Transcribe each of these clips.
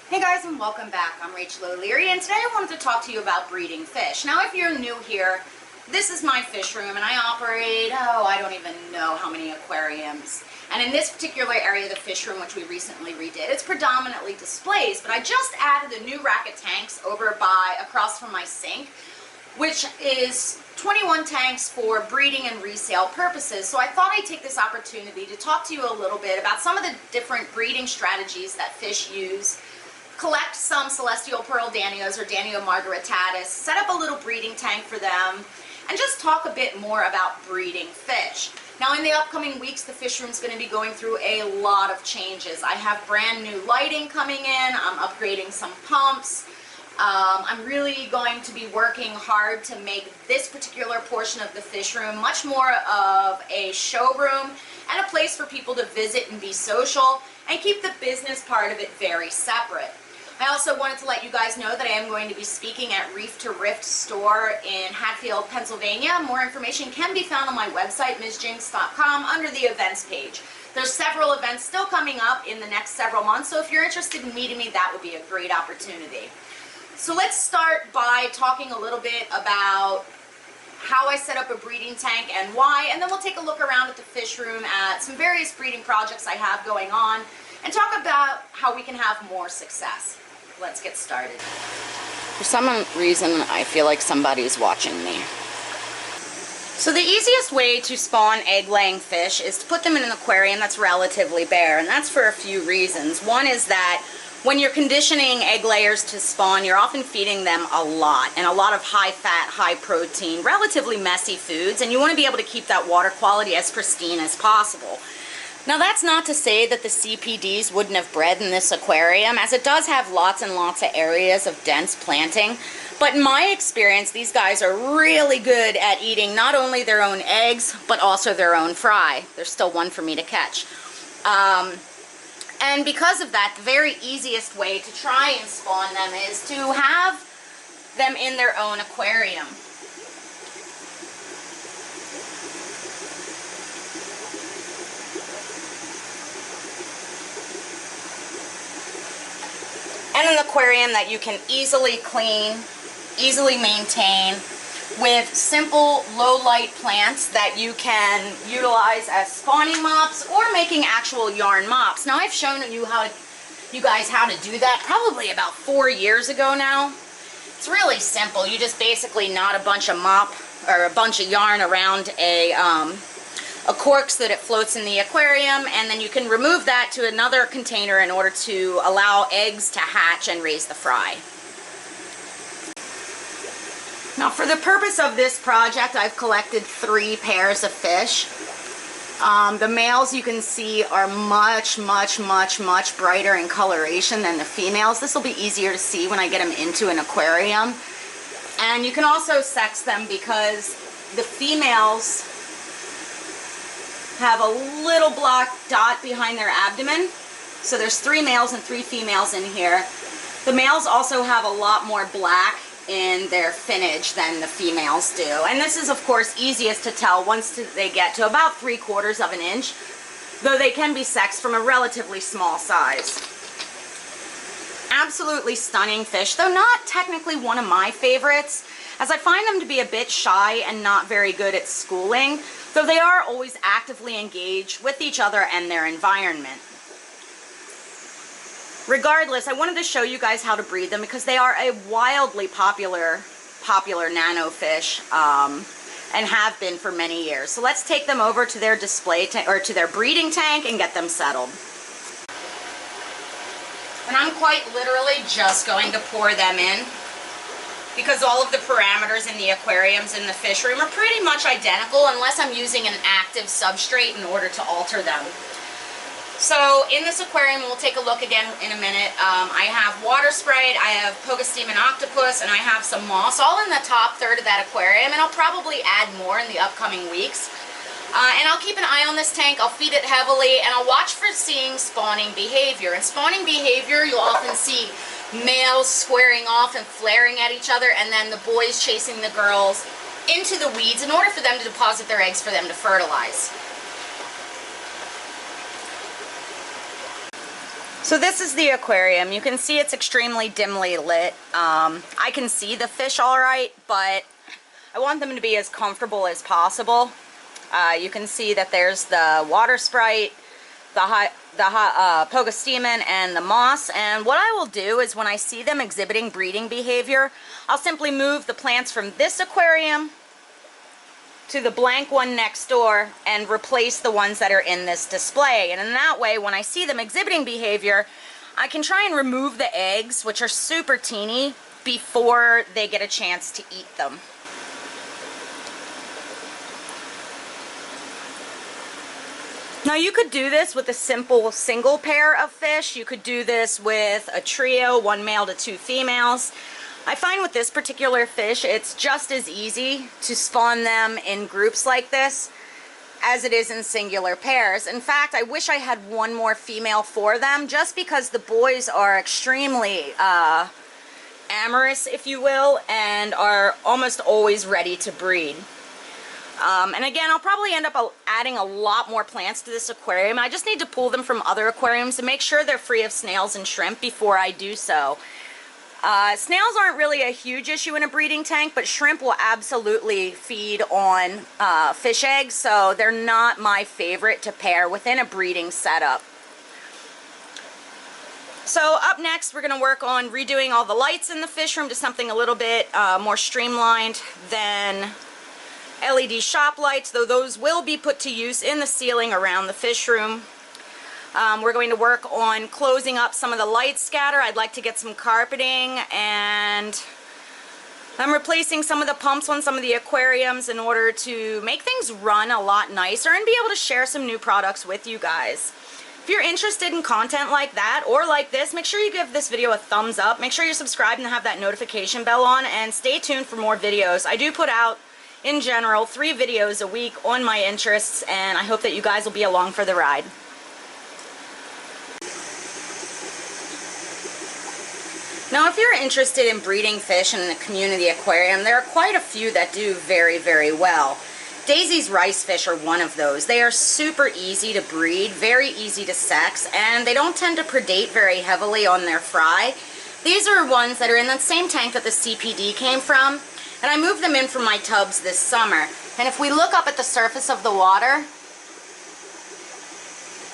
Hey guys, and welcome back. I'm Rachel O'Leary, and today I wanted to talk to you about breeding fish. Now, if you're new here, this is my fish room, and I operate, I don't even know how many aquariums. And in this particular area of the fish room, which we recently redid, it's predominantly displays, but I just added a new rack of tanks over across from my sink, which is 21 tanks for breeding and resale purposes. So I thought I'd take this opportunity to talk to you a little bit about some of the different breeding strategies that fish use, collect some celestial pearl danios or Danio margaritatis, set up a little breeding tank for them, and just talk a bit more about breeding fish. Now, in the upcoming weeks, the fish room's going to be going through a lot of changes. I have brand new lighting coming in, I'm upgrading some pumps, I'm really going to be working hard to make this particular portion of the fish room much more of a showroom and a place for people to visit and be social, and keep the business part of it very separate. I also wanted to let you guys know that I am going to be speaking at Reef to Rift store in Hatfield, Pennsylvania. More information can be found on my website, MsJinx.com, under the events page. There's several events still coming up in the next several months, so if you're interested in meeting me, that would be a great opportunity. So let's start by talking a little bit about how I set up a breeding tank and why, and then we'll take a look around at the fish room at some various breeding projects I have going on and talk about how we can have more success. Let's get started. For some reason, I feel like somebody's watching me. So the easiest way to spawn egg-laying fish is to put them in an aquarium that's relatively bare, and that's for a few reasons. One is that when you're conditioning egg layers to spawn, you're often feeding them a lot of high-fat, high-protein, relatively messy foods, and you want to be able to keep that water quality as pristine as possible. Now, that's not to say that the CPDs wouldn't have bred in this aquarium, as it does have lots and lots of areas of dense planting. But in my experience, these guys are really good at eating not only their own eggs, but also their own fry. There's still one for me to catch. And because of that, the very easiest way to try and spawn them is to have them in their own aquarium. And an aquarium that you can easily clean, easily maintain, with simple low-light plants that you can utilize as spawning mops or making actual yarn mops. Now, I've shown you guys how to do that probably about 4 years ago now. It's really simple. You just basically knot a bunch of yarn around a cork so that it floats in the aquarium, and then you can remove that to another container in order to allow eggs to hatch and raise the fry. Now, for the purpose of this project, I've collected 3 pairs of fish. The males, you can see, are much brighter in coloration than the females. This will be easier to see when I get them into an aquarium. And you can also sex them because the females have a little black dot behind their abdomen. So there's 3 males and 3 females in here. The males also have a lot more black in their finnage than the females do. And this is, of course, easiest to tell once they get to about 3/4 of an inch, though they can be sexed from a relatively small size. Absolutely stunning fish, though not technically one of my favorites, as I find them to be a bit shy and not very good at schooling, though they are always actively engaged with each other and their environment. Regardless, I wanted to show you guys how to breed them because they are a wildly popular nano fish and have been for many years. So let's take them over to their display or to their breeding tank and get them settled. And I'm quite literally just going to pour them in because all of the parameters in the aquariums in the fish room are pretty much identical unless I'm using an active substrate in order to alter them. So in this aquarium, we'll take a look again in a minute. I have water sprite, I have Pogostemon octopus, and I have some moss, all in the top third of that aquarium, and I'll probably add more in the upcoming weeks. And I'll keep an eye on this tank, I'll feed it heavily, and I'll watch for seeing spawning behavior. In spawning behavior, you'll often see males squaring off and flaring at each other, and then the boys chasing the girls into the weeds in order for them to deposit their eggs for them to fertilize. So this is the aquarium. You can see it's extremely dimly lit. I can see the fish all right, but I want them to be as comfortable as possible. You can see that there's the water sprite, the pogostemon, and the moss. And what I will do is when I see them exhibiting breeding behavior, I'll simply move the plants from this aquarium to the blank one next door and replace the ones that are in this display. And in that way, when I see them exhibiting behavior, I can try and remove the eggs, which are super teeny, before they get a chance to eat them. Now you could do this with a simple single pair of fish. You could do this with a trio, 1 male to 2 females. I find with this particular fish, it's just as easy to spawn them in groups like this as it is in singular pairs. In fact, I wish I had one more female for them, just because the boys are extremely amorous, if you will, and are almost always ready to breed. And again, I'll probably end up adding a lot more plants to this aquarium. I just need to pull them from other aquariums and make sure they're free of snails and shrimp before I do so. Snails aren't really a huge issue in a breeding tank, but shrimp will absolutely feed on fish eggs, so they're not my favorite to pair within a breeding setup. So up next, we're going to work on redoing all the lights in the fish room to something a little bit more streamlined than LED shop lights, though those will be put to use in the ceiling around the fish room. We're going to work on closing up some of the light scatter. I'd like to get some carpeting, and I'm replacing some of the pumps on some of the aquariums in order to make things run a lot nicer and be able to share some new products with you guys. If you're interested in content like that or like this, make sure you give this video a thumbs up. Make sure you're subscribed and have that notification bell on, and stay tuned for more videos. I do put out, in general, 3 videos a week on my interests, and I hope that you guys will be along for the ride. Now, if you're interested in breeding fish in a community aquarium, there are quite a few that do very, very well. Daisy's rice fish are one of those. They are super easy to breed, very easy to sex, and they don't tend to predate very heavily on their fry. These are ones that are in that same tank that the CPD came from, and I moved them in from my tubs this summer. And if we look up at the surface of the water,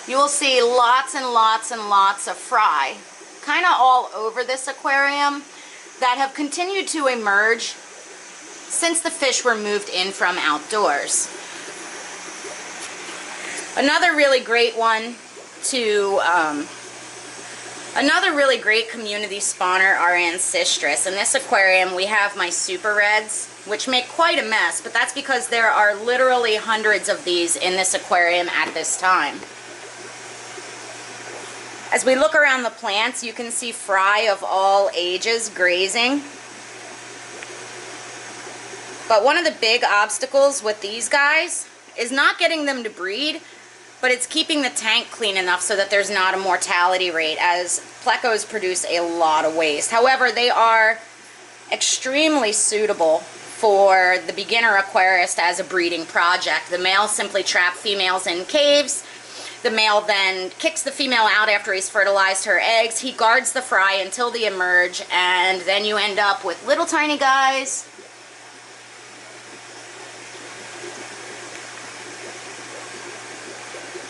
you will see lots and lots and lots of fry, kind of all over this aquarium, that have continued to emerge since the fish were moved in from outdoors. Another really great one to, another really great community spawner are ancestris. In this aquarium we have my super reds, which make quite a mess, but that's because there are literally hundreds of these in this aquarium at this time. As we look around the plants, you can see fry of all ages grazing. But one of the big obstacles with these guys is not getting them to breed, but it's keeping the tank clean enough so that there's not a mortality rate, as plecos produce a lot of waste. However, they are extremely suitable for the beginner aquarist as a breeding project. The males simply trap females in caves. The male then kicks the female out after he's fertilized her eggs. He guards the fry until they emerge, and then you end up with little tiny guys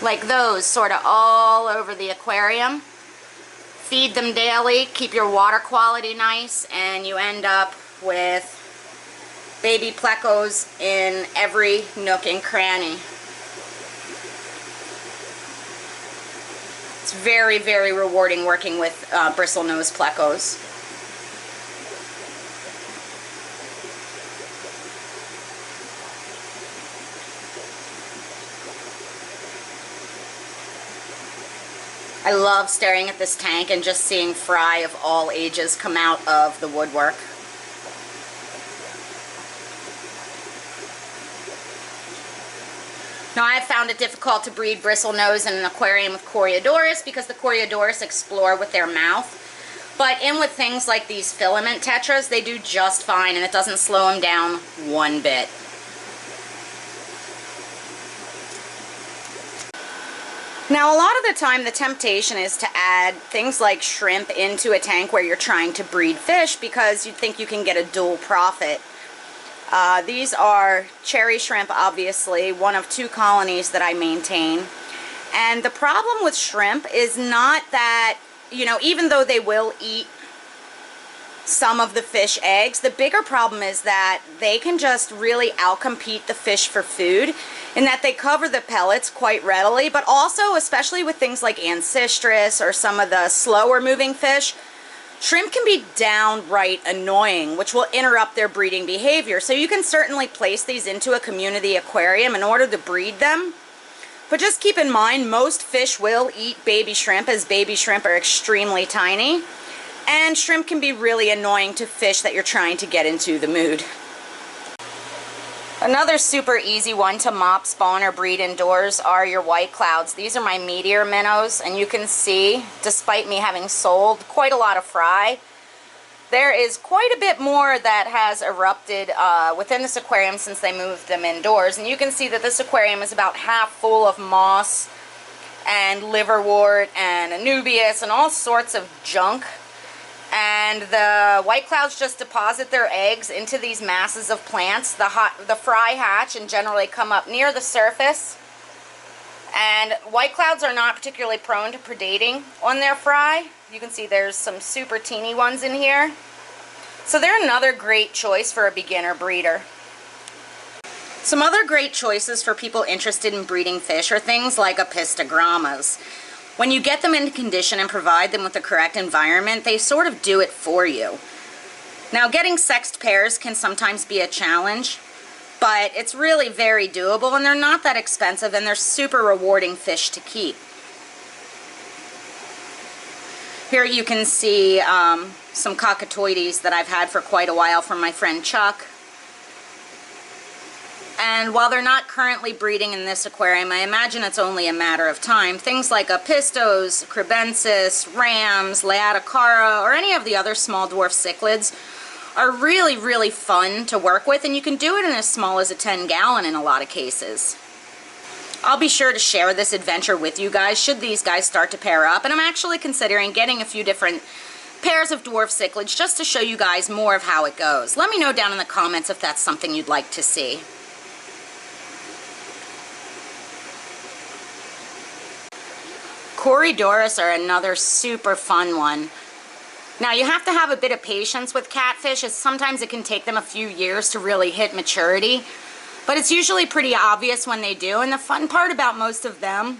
like those, sort of all over the aquarium. Feed them daily, keep your water quality nice, and you end up with baby plecos in every nook and cranny. It's very, very rewarding working with bristlenose plecos. I love staring at this tank and just seeing fry of all ages come out of the woodwork. Now, I have found it difficult to breed bristlenose in an aquarium with Coreodoris because the Coreodoris explore with their mouth. But in with things like these filament tetras, they do just fine, and it doesn't slow them down one bit. Now, a lot of the time, the temptation is to add things like shrimp into a tank where you're trying to breed fish because you think you can get a dual profit. These are cherry shrimp, obviously, one of 2 colonies that I maintain. And the problem with shrimp is not that, you know, even though they will eat some of the fish eggs, the bigger problem is that they can just really outcompete the fish for food in that they cover the pellets quite readily, but also, especially with things like ancestris or some of the slower moving fish, shrimp can be downright annoying, which will interrupt their breeding behavior. So you can certainly place these into a community aquarium in order to breed them. But just keep in mind, most fish will eat baby shrimp, as baby shrimp are extremely tiny. And shrimp can be really annoying to fish that you're trying to get into the mood. Another super easy one to mop, spawn, or breed indoors are your white clouds. These are my meteor minnows, and you can see, despite me having sold quite a lot of fry, there is quite a bit more that has erupted within this aquarium since they moved them indoors. And you can see that this aquarium is about half full of moss and liverwort and anubias and all sorts of junk. And the white clouds just deposit their eggs into these masses of plants. The fry hatch and generally come up near the surface. And white clouds are not particularly prone to predating on their fry. You can see there's some super teeny ones in here. So they're another great choice for a beginner breeder. Some other great choices for people interested in breeding fish are things like apistogrammas. When you get them into condition and provide them with the correct environment, they sort of do it for you. Now, getting sexed pairs can sometimes be a challenge, but it's really very doable, and they're not that expensive, and they're super rewarding fish to keep. Here you can see some cockatoides that I've had for quite a while from my friend Chuck. And while they're not currently breeding in this aquarium, I imagine it's only a matter of time. Things like apistos, cribensis, rams, leatacara, or any of the other small dwarf cichlids are really, really fun to work with, and you can do it in as small as a 10-gallon in a lot of cases. I'll be sure to share this adventure with you guys should these guys start to pair up, and I'm actually considering getting a few different pairs of dwarf cichlids just to show you guys more of how it goes. Let me know down in the comments if that's something you'd like to see. Corydoras are another super fun one. Now, you have to have a bit of patience with catfish, as sometimes it can take them a few years to really hit maturity, but it's usually pretty obvious when they do. And the fun part about most of them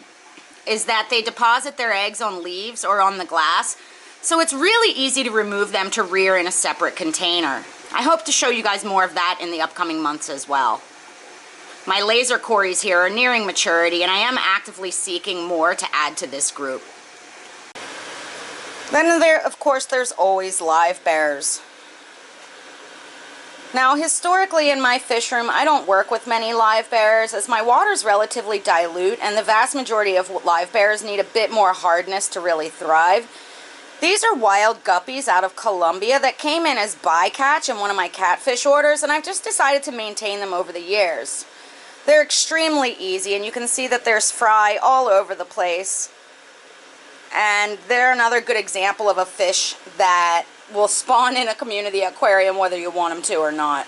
is that they deposit their eggs on leaves or on the glass, so it's really easy to remove them to rear in a separate container. I hope to show you guys more of that in the upcoming months as well. My laser cories here are nearing maturity, and I am actively seeking more to add to this group. Then of course, there's always Livebearers. Now, historically in my fish room, I don't work with many Livebearers, as my water's relatively dilute, and the vast majority of Livebearers need a bit more hardness to really thrive. These are wild guppies out of Colombia that came in as bycatch in one of my catfish orders, and I've just decided to maintain them over the years. They're extremely easy, and you can see that there's fry all over the place. And they're another good example of a fish that will spawn in a community aquarium whether you want them to or not.